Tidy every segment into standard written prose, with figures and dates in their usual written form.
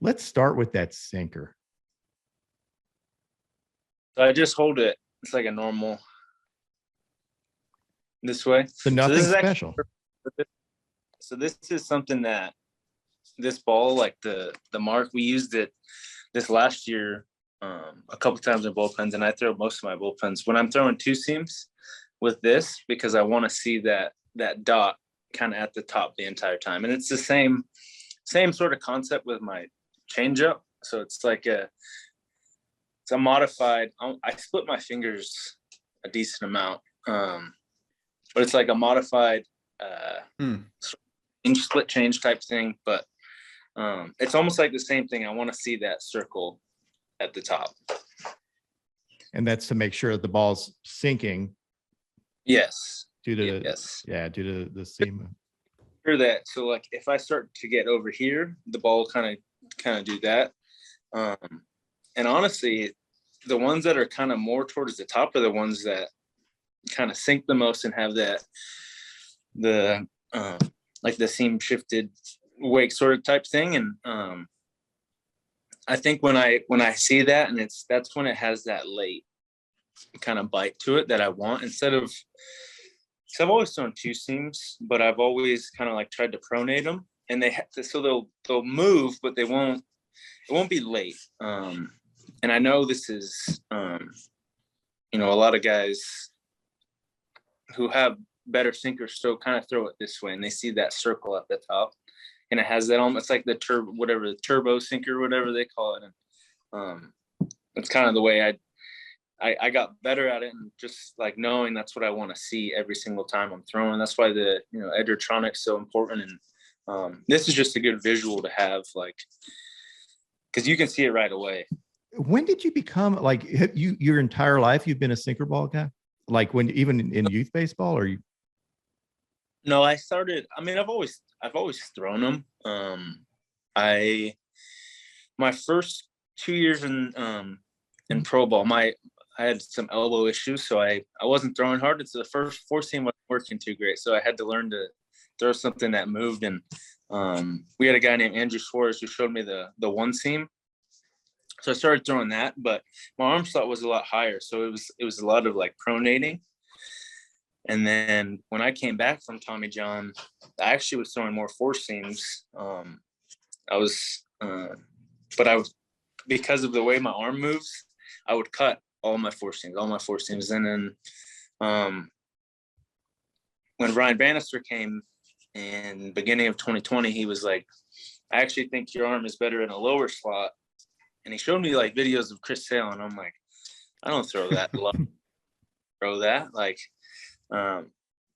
Let's start with that sinker. So I just hold it. It's like a normal this way. So nothing special. So this is something that this ball, like the mark, we used it this last year a couple times in bullpens, and I throw most of my bullpens when I'm throwing two seams with this because I want to see that dot kind of at the top the entire time. And it's the same sort of concept with my changeup. So it's like it's a modified. I split my fingers a decent amount, but it's like a modified split change type thing. But it's almost like the same thing. I want to see that circle at the top. And that's to make sure the ball's sinking. Yes. Due to the seam. Sure that. So like if I start to get over here, the ball kind of do that. And honestly, the ones that are kind of more towards the top are the ones that kind of sink the most and have that like the seam shifted wake sort of type thing. And I think when I see that, and that's when it has that late kind of bite to it that I want, instead of, so I've always thrown two seams, but I've always kind of like tried to pronate them, and so they'll move, but it won't be late. And I know this is, a lot of guys who have better sinkers still kind of throw it this way, and they see that circle at the top, and it has that almost like the turbo sinker, whatever they call it. And it's kind of the way I got better at it, and just like knowing that's what I want to see every single time I'm throwing. That's why the Edgertronic's so important. And this is just a good visual to have, like, because you can see it right away. When did you become like your entire life you've been a sinker ball guy? Like when even in youth baseball, or you? No, I started. I mean, I've always thrown them. My first 2 years in pro ball, I had some elbow issues, so I wasn't throwing hard. It's the first four seam wasn't working too great, so I had to learn to throw something that moved. And we had a guy named Andrew Suarez who showed me the one seam, so I started throwing that. But my arm slot was a lot higher, so it was a lot of like pronating. And then when I came back from Tommy John, I actually was throwing more four seams. I was because of the way my arm moves, I would cut all my four seams. And then when Ryan Bannister came in beginning of 2020, he was like, I actually think your arm is better in a lower slot. And he showed me like videos of Chris Sale, and I'm like, I don't throw that. Throw that. Like, and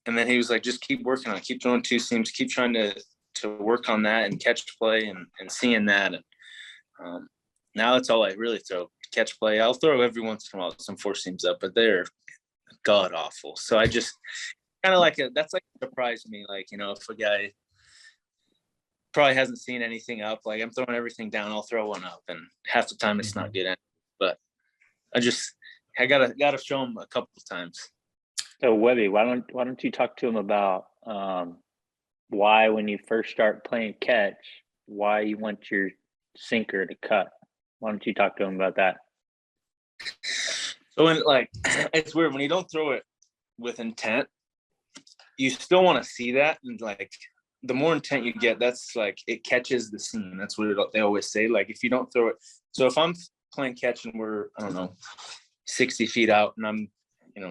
then he was like, just keep working on it, keep throwing two seams, keep trying to work on that and catch play and seeing that. And now that's all I really throw, catch play. I'll throw every once in a while some four seams up, but they're god awful. So I just kind of like that's like surprised me. Like, if a guy probably hasn't seen anything up, like I'm throwing everything down, I'll throw one up, and half the time it's not good. But I gotta show him a couple of times. So Webby, why don't you talk to him about why, when you first start playing catch, why you want your sinker to cut? Why don't you talk to him about that? So it's weird when you don't throw it with intent, you still want to see that, and like the more intent you get, that's like it catches the seam. That's what they always say. Like if you don't throw it, so if I'm playing catch and we're 60 feet out, and I'm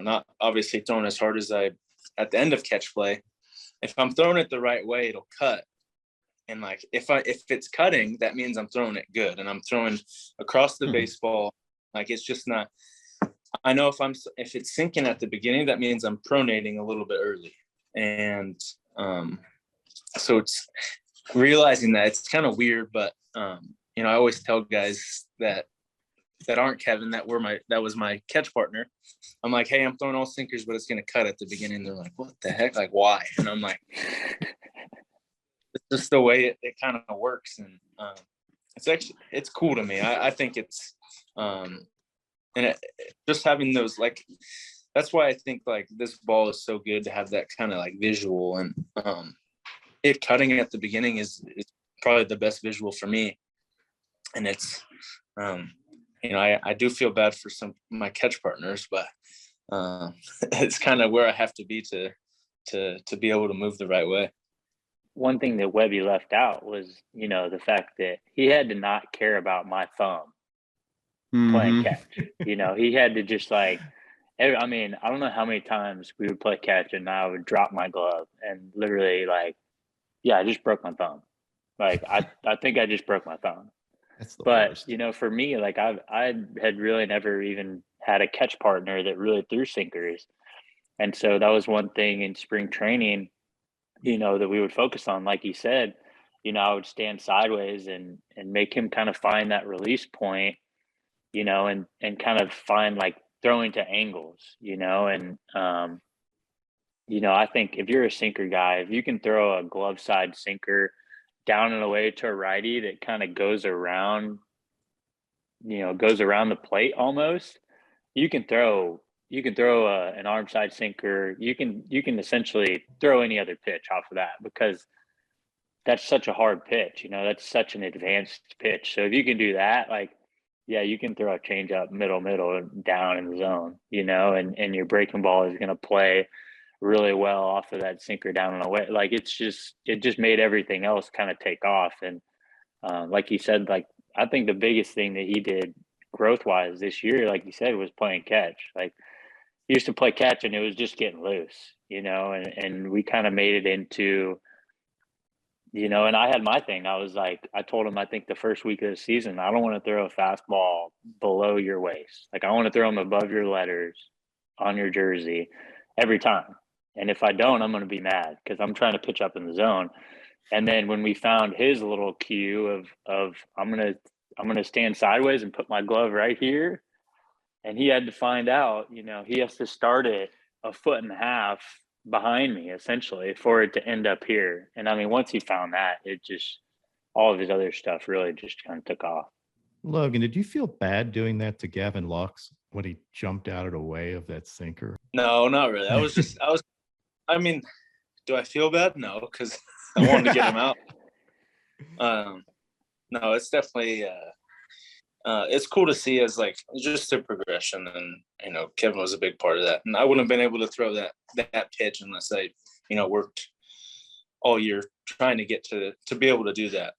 not obviously throwing as hard as I at the end of catch play, if I'm throwing it the right way, it'll cut. And like if it's cutting, that means I'm throwing it good, and I'm throwing across the baseball. Like it's just not. I know if it's sinking at the beginning, that means I'm pronating a little bit early, and so it's realizing that it's kind of weird, but I always tell guys that aren't Kevin, that was my catch partner. I'm like, hey, I'm throwing all sinkers, but it's gonna cut at the beginning. They're like, what the heck? Like, why? And I'm like, it's just the way it kind of works. And it's cool to me. I think it's just having those, like, that's why I think like this ball is so good to have that kind of like visual, and it cutting at the beginning is probably the best visual for me. And it's, I do feel bad for some of my catch partners, but it's kind of where I have to be to be able to move the right way. One thing that Webby left out was, the fact that he had to not care about my thumb playing catch. He had to just I don't know how many times we would play catch and I would drop my glove and literally I just broke my thumb. I think I just broke my thumb. That's the But, worst. for me, I had really never even had a catch partner that really threw sinkers. And so that was one thing in spring training, that we would focus on. Like you said, I would stand sideways and make him kind of find that release point, and kind of find throwing to angles, and I think if you're a sinker guy, if you can throw a glove side sinker down and away to a righty that kind of goes around the plate almost, you can throw an arm side sinker. You can essentially throw any other pitch off of that, because that's such a hard pitch. That's such an advanced pitch. So if you can do that, you can throw a change up middle down in the zone, and your breaking ball is going to play really well off of that sinker down and away. It just made everything else kind of take off. And like you said, I think the biggest thing that he did growth wise this year, like you said, was playing catch. He used to play catch and it was just getting loose, and we kind of made it into, and I had my thing. I told him, I think the first week of the season, I don't want to throw a fastball below your waist. I want to throw them above your letters on your jersey every time. And if I don't, I'm going to be mad because I'm trying to pitch up in the zone. And then when we found his little cue of I'm going to stand sideways and put my glove right here, and he had to find out, he has to start it a foot and a half behind me essentially for it to end up here. And once he found that, it just, all of his other stuff really just kind of took off. Logan, did you feel bad doing that to Gavin Lux when he jumped out of the way of that sinker? No, not really. Do I feel bad? No, because I wanted to get him out. No, it's definitely it's cool to see as just a progression, and Kevin was a big part of that, and I wouldn't have been able to throw that pitch unless I worked all year trying to get to be able to do that.